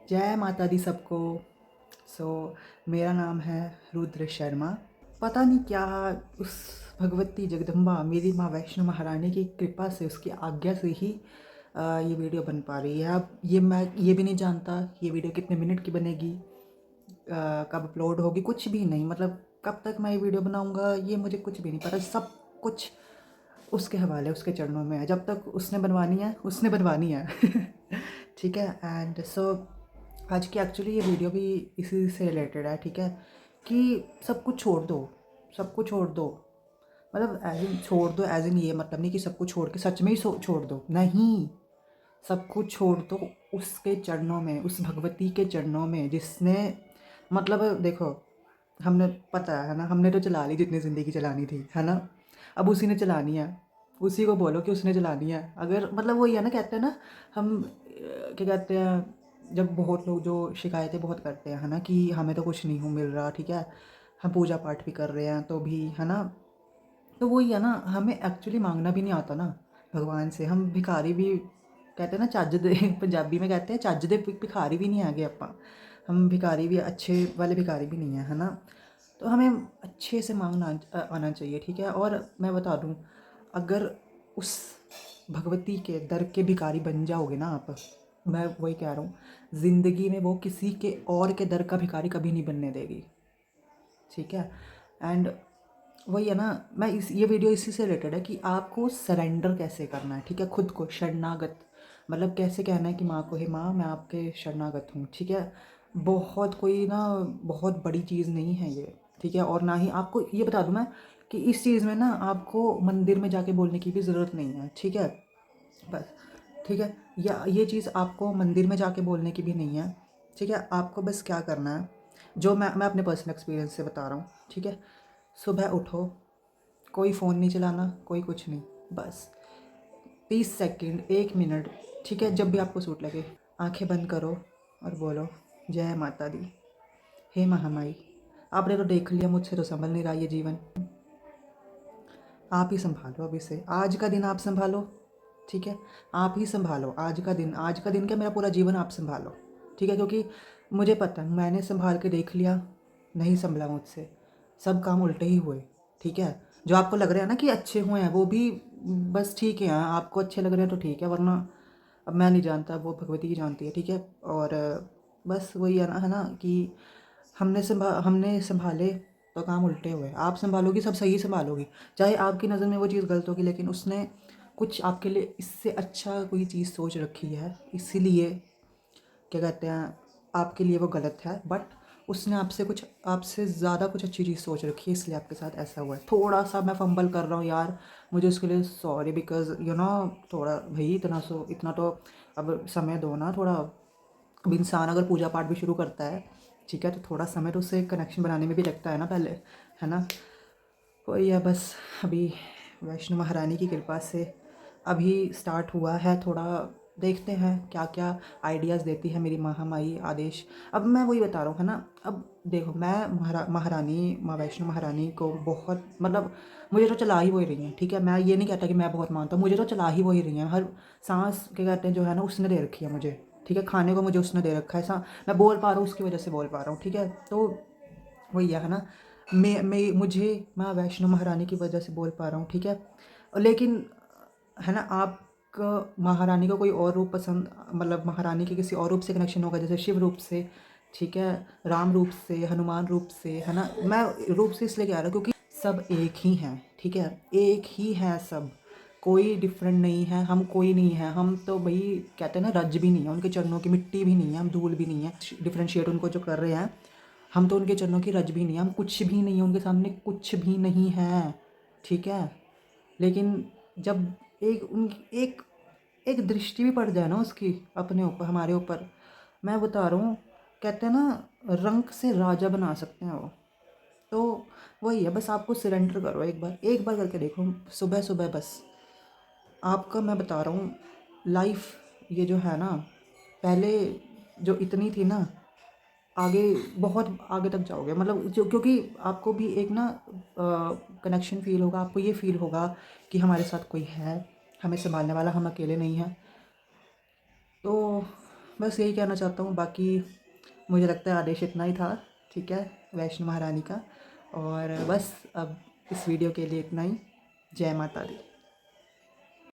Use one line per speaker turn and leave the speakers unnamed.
जय माता दी सबको। सो मेरा नाम है रुद्र शर्मा। पता नहीं क्या उस भगवती जगदम्बा मेरी माँ वैष्णो महारानी की कृपा से, उसकी आज्ञा से ही ये वीडियो बन पा रही है। अब ये मैं ये भी नहीं जानता ये वीडियो कितने मिनट की बनेगी, कब अपलोड होगी, कुछ भी नहीं। मतलब कब तक मैं ये वीडियो बनाऊंगा ये मुझे कुछ भी नहीं पता। सब कुछ उसके हवाले, उसके चरणों में है। जब तक उसने बनवानी है उसने बनवानी है। ठीक है। एंड सो आज की एक्चुअली ये वीडियो भी इसी से रिलेटेड है। ठीक है कि सब कुछ छोड़ दो, सब कुछ छोड़ दो। मतलब एज इन छोड़ दो, एज इन ये मतलब नहीं कि सब कुछ छोड़ के सच में ही छोड़ दो, नहीं। सब कुछ छोड़ दो उसके चरणों में, उस भगवती के चरणों में जिसने, मतलब देखो, हमने पता है ना, हमने तो चला ली जितनी ज़िंदगी चलानी थी, है ना। अब उसी ने चलानी है, उसी को बोलो कि उसने चलानी है। अगर मतलब वही है ना, कहते हैं ना हम क्या कहते हैं, जब बहुत लोग जो शिकायतें बहुत करते हैं, है ना, कि हमें तो कुछ नहीं हो मिल रहा। ठीक है, हम पूजा पाठ भी कर रहे हैं तो भी, है ना। तो वही है ना, हमें एक्चुअली मांगना भी नहीं आता ना भगवान से। हम भिखारी भी, कहते हैं ना ਚੱਜ ਦੇ, पंजाबी में कहते हैं ਚੱਜ ਦੇ भिखारी भी नहीं आगे अपा। हम भिखारी भी अच्छे वाले भिखारी भी नहीं है ना। तो हमें अच्छे से मांगना आना चाहिए। ठीक है। और मैं बता दूं, अगर उस भगवती के दर के भिखारी बन जाओगे ना आप, मैं वही कह रहा हूँ, ज़िंदगी में वो किसी के और के दर का भिखारी कभी नहीं बनने देगी। ठीक है। एंड वही है ना, मैं इस ये वीडियो इसी से रिलेटेड है कि आपको सरेंडर कैसे करना है। ठीक है, खुद को शरणागत, मतलब कैसे कहना है कि माँ को, हे माँ मैं आपके शरणागत हूँ। ठीक है। बहुत कोई ना, बहुत बड़ी चीज़ नहीं है ये। ठीक है। और ना ही आपको ये बता दूँ मैं कि इस चीज़ में ना आपको मंदिर में जाके बोलने की भी ज़रूरत नहीं है। ठीक है, बस। ठीक है, या ये चीज़ आपको मंदिर में जाके बोलने की भी नहीं है। ठीक है, आपको बस क्या करना है, जो मैं अपने पर्सनल एक्सपीरियंस से बता रहा हूँ। ठीक है, सुबह उठो, कोई फ़ोन नहीं चलाना, कोई कुछ नहीं, बस 30 सेकंड, 1 मिनट, ठीक है, जब भी आपको सूट लगे, आंखें बंद करो और बोलो जय माता दी। हे महामाई, आपने तो देख लिया मुझसे तो संभल नहीं रहा ये जीवन, आप ही संभालो। अब इसे, आज का दिन आप संभालो। ठीक है, आप ही संभालो आज का दिन। आज का दिन क्या, मेरा पूरा जीवन आप संभालो। ठीक है, क्योंकि मुझे पता है, मैंने संभाल के देख लिया, नहीं संभला मुझसे, सब काम उल्टे ही हुए। ठीक है, जो आपको लग रहा है ना कि अच्छे हुए हैं वो भी बस ठीक है, आपको अच्छे लग रहे हैं तो ठीक है, वरना अब मैं नहीं जानता, वो भगवती ही जानती है। ठीक है। और बस वही है ना कि हमने संभाले तो काम उल्टे हुए। आप संभालोगी सब सही संभालोगी, चाहे आपकी नज़र में वो चीज़ गलत होगी, लेकिन उसने कुछ आपके लिए इससे अच्छा कोई चीज़ सोच रखी है, इसीलिए क्या कहते हैं, आपके लिए वो गलत है, बट उसने आपसे कुछ, आपसे ज़्यादा कुछ अच्छी चीज़ सोच रखी है, इसलिए आपके साथ ऐसा हुआ है। थोड़ा सा मैं फंबल कर रहा हूँ यार, मुझे उसके लिए सॉरी, बिकॉज यू नो, थोड़ा भाई इतना तो अब समय दो ना थोड़ा। अब इंसान अगर पूजा पाठ भी शुरू करता है, ठीक है, तो थोड़ा समय तो उससे कनेक्शन बनाने में भी लगता है ना पहले, है ना। वही है बस। अभी वैष्णो महारानी की कृपा से अभी स्टार्ट हुआ है थोड़ा, देखते हैं क्या क्या आइडियाज़ देती है मेरी महामाई आदेश। अब मैं वही बता रहा हूँ, है ना। अब देखो, मैं महारानी, माँ वैष्णो महारानी को बहुत, मतलब मुझे तो चला ही वही रही हैं। ठीक है, मैं ये नहीं कहता कि मैं बहुत मानता हूँ, मुझे तो चला ही वही रही हैं। हर सांस क्या कहते हैं जो है ना, उसने दे रखी है मुझे। ठीक है, खाने को मुझे उसने दे रखा है, मैं बोल पा रहा हूँ उसकी वजह से बोल पा रहा हूँ। ठीक है, तो वही है ना, मैं मुझे माँ वैष्णो महारानी की वजह से बोल पा रहा हूँ। ठीक है, लेकिन है ना, आपका महारानी का कोई और रूप पसंद, मतलब महारानी के किसी और रूप से कनेक्शन होगा, जैसे शिव रूप से, ठीक है, राम रूप से, हनुमान रूप से, है ना। मैं रूप से इसलिए कह रहा हूँ क्योंकि सब एक ही हैं। ठीक है, एक ही है सब, कोई डिफरेंट नहीं है, हम कोई नहीं है। हम तो भाई कहते हैं ना, रज भी नहीं है उनके चरणों की, मिट्टी भी नहीं है, हम धूल भी नहीं है। डिफ्रेंशिएट उनको जो कर रहे हैं, हम तो उनके चरणों की रज भी नहीं है, हम कुछ भी नहीं है उनके सामने, कुछ भी नहीं है। ठीक है, लेकिन जब एक एक दृष्टि भी पड़ जाए ना उसकी अपने ऊपर, हमारे ऊपर, मैं बता रहा हूँ, कहते हैं ना, रंक से राजा बना सकते हैं वो। तो वही है, बस आपको सरेंडर करो, एक बार करके देखो, सुबह सुबह बस। आपका मैं बता रहा हूँ, लाइफ ये जो है ना, पहले जो इतनी थी ना, आगे बहुत आगे तक जाओगे, मतलब जो, क्योंकि आपको भी एक ना कनेक्शन फील होगा, आपको ये फील होगा कि हमारे साथ कोई है, हमें संभालने वाला, हम अकेले नहीं हैं। तो बस यही कहना चाहता हूँ। बाकी मुझे लगता है आदेश इतना ही था, ठीक है, वैष्णो महारानी का। और बस अब इस वीडियो के लिए इतना ही। जय माता दी।